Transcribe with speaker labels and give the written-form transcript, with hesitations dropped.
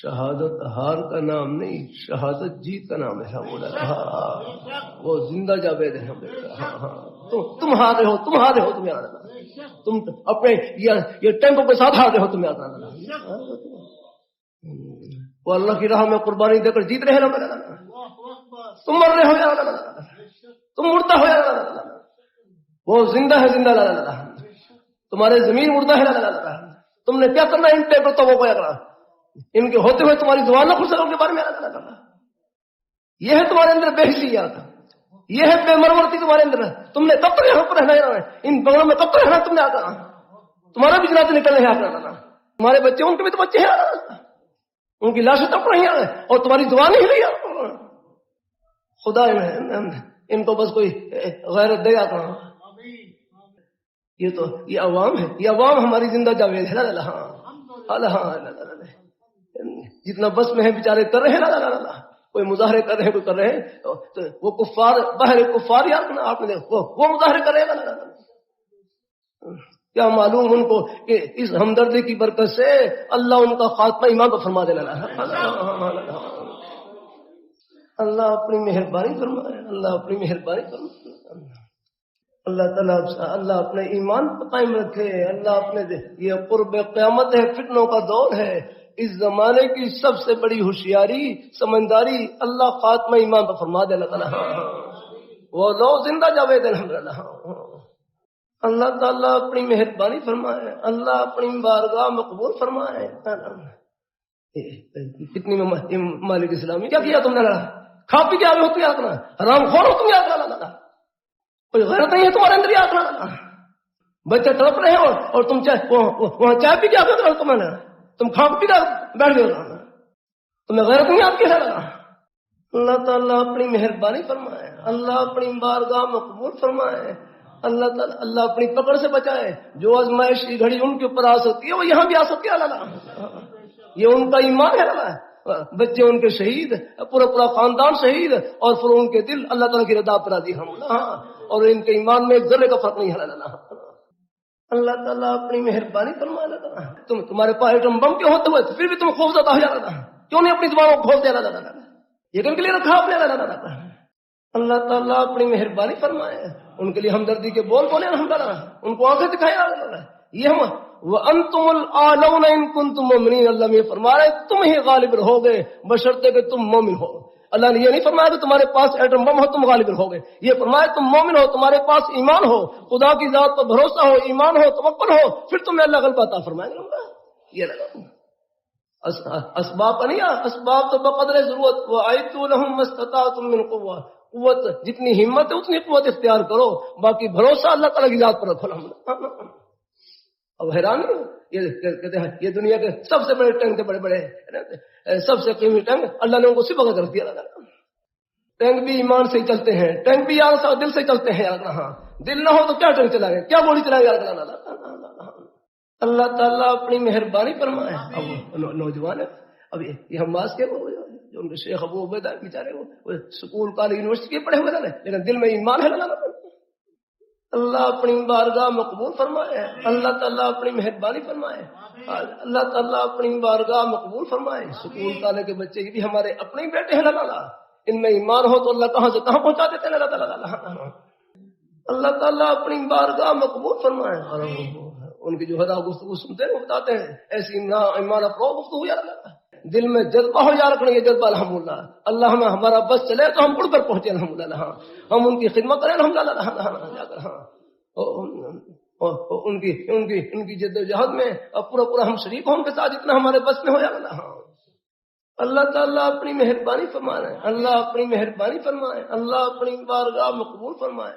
Speaker 1: شہادت ہار کا نام نہیں، شہادت جیت کا نام ہے. وہ زندہ جاوید ہے. تم ہار رہے ہو، تم ہار رہے ہو، تم یاد رکھنا. تم اپنے یہ ٹینکوں کے ساتھ ہار رہے ہو، تم یاد رکھنا. وہ اللہ کی راہ میں قربانی دے کر جیت رہے ہو. تم مر رہے ہو، یاد رکھنا. تم مردہ ہو، یاد رکھنا. وہ زندہ ہے، زندہ لا لا. تمہارے زمین مردہ ہے، لا لا لا. تم نے کیا کرنا ان ٹینکوں تو کو یاد رکھنا. ان کے ہوتے ہوئے تمہاری زبان نہ کھل سکے ان کے بارے میں یاد رکھنا. یہ ہے تمہارے اندر بے حیثیت، یہ ہے بے مرورتی تمہارے اندر. تم نے کب تک یہاں پر رہنا ہے، ان بغلوں میں کب تک رہنا تم نے آتا. تمہارا بھی جنازہ نکلنے ہے آتا. تمہارے بچے، ان کے بھی تو بچے ہیں، ان کی لاشیں تڑپ رہی ہیں اور تمہاری زبان ہی رہی ہے. خدا ان کو بس کوئی غیرت دے آتا. یہ عوام ہے، یہ عوام ہماری زندہ جاوید ہے. جتنا بس میں ہے بیچارے کر رہے ہیں. کوئی مظاہرے کر رہے ہیں، کوئی کر رہے ہیں. تو وہ کفار باہر کفار یار آپ نے دیکھو وہ مظاہرے کر رہے ہیں. کیا معلوم ان کو کہ اس ہمدردی کی برکت سے اللہ ان کا خاتمہ ایمان پر فرما دینا. اللہ اپنی مہربانی فرمائے، اللہ اپنی مہربانی فرمائے. اللہ تعالیٰ اللہ اپنے ایمان پر قائم رکھے. اللہ اپنے یہ قرب قیامت ہے، فتنوں کا دور ہے. اس زمانے کی سب سے بڑی ہوشیاری سمجھداری اللہ خاتمہ ایمان پر فرما دے. اللہ تعالیٰ وہ لوگ زندہ جاوید الحمدللہ. اللہ تعالیٰ اپنی مہربانی فرمائے، اللہ اپنی بارگاہ مقبول فرمائے. کتنی مالک اسلامی کیا کیا تم نے؟ کھا پی کے آگے ہوتی یاد کرنا، حرام خور ہو تم یاد کرنا. کوئی غیرت نہیں ہے تمہارے اندر یاد کرنا. بچے تڑپ رہے ہو اور تم وہاں چائے پی کے آگے کرو. تم کھا پی کے بیٹھ گئے، تمہیں غیرت نہیں آپ کے ہے. اللہ تعالیٰ اپنی مہربانی فرمائے، اللہ اپنی بارگاہ مقبول فرمائے. اللہ تعالیٰ اللہ اپنی پکڑ سے بچائے. جو آزمائش کی گھڑی ان کے اوپر آ سکتی ہے وہ یہاں بھی آ سکتی ہے. اللہ یہ ان کا ایمان ہے. اللہ بچے ان کے شہید، پورا خاندان شہید، اور پھر ان کے دل اللہ تعالیٰ کی رضا پر راضی ہم. اور ان کے ایمان میں ایک ذرے کا فرق نہیں ہے. اللہ تعالیٰ اپنی مہربانی فرما. تمہارے پاس ایٹم بم کے ہوتے ہوئے پھر بھی تم خوف زدہ ہو جاتا. کیوں نہیں اپنی زبانوں کو کھول دیا؟ یہ کن کے لیے رکھا آپ نے؟ اللہ تعالیٰ اپنی مہربانی فرمائے. ان کے لیے ہمدردی کے بول بولے الحمدللہ، ان کو آنکھیں دکھایا. یہ ہم وَأَنْتُمُ الْأَعْلَوْنَ إِن كُنتُم مُؤْمِنِينَ. اللہ میں فرما رہے تم ہی غالب رہو گے بشرطے کہ تم مومن ہو. اللہ نے یہ نہیں فرمایا کہ تمہارے پاس ایٹم بم ہو تم غالب رہو گے. یہ فرمایا تم مومن ہو، تمہارے پاس ایمان ہو، خدا کی ذات پر بھروسہ ہو، ایمان ہو، توکل ہو، پھر تمہیں اللہ غلبہ عطا فرمائے گا. یہ لگا اسباب نہیں، اسباب تو بقدر ضرورت. وَأَعِدُّوا لَهُم مَّا اسْتَطَعْتُم مِّن قُوَّةٍ. قوت جتنی ہمت ہے اتنی قوت اختیار کرو، باقی بھروسہ اللہ تعالیٰ کی ذات پر رکھو. اب حیران یہ کہتے ہیں یہ دنیا کے سب سے بڑے ٹینک تھے، بڑے سب سے قیمتی ٹینک اللہ نے ان کو صفت کر دیا. ٹینک بھی ایمان سے ہی چلتے ہیں، ٹینک بھی یار دل سے چلتے ہیں. دل نہ ہو تو کیا ٹینک چلائیں گے، کیا گولی چلائیں گے؟ اللہ تعالیٰ اپنی مہربانی فرمائے. اب نوجوان ہے، اب یہ ہم باز کے جو ان کے شیخ ابو عبیدہ بیچارے وہ اسکول کالج یونیورسٹی کے پڑھے ہوئے تھے لیکن دل میں ایمان ہے. اللہ اپنی بارگاہ مقبول فرمائے. اللہ تعالیٰ اپنی مہربانی فرمائے. اللہ تعالیٰ اپنی بارگاہ مقبول فرمائے. اسکول کالج کے بچے بھی ہمارے اپنے ہی بیٹے ہیں. ان میں ایمان ہو تو اللہ کہاں سے کہاں پہنچا دیتے ہیں. اللہ تعالیٰ اپنی بارگاہ مقبول فرمائے. اور ان کی جو ہدا گفتگو سنتے ہیں وہ بتاتے ہیں ایسی ایمان افروز گفتگو یا دل میں جذبہ ہو جا رکھنا. یہ جذبہ الحمدللہ اللہ ہمیں ہمارا بس چلے تو ہم اڑ کر پہنچے الحمدللہ. ہم ان کی خدمت کریں الحمدللہ جا کر. ان کی جد و جہد میں اب پورا ہم شریک ہوں ان کے ساتھ جتنا ہمارے بس میں ہو جائے. اللہ تعالیٰ اپنی مہربانی فرمائے. اللہ اپنی مہربانی فرمائے. اللہ اپنی بارگاہ مقبول فرمائے.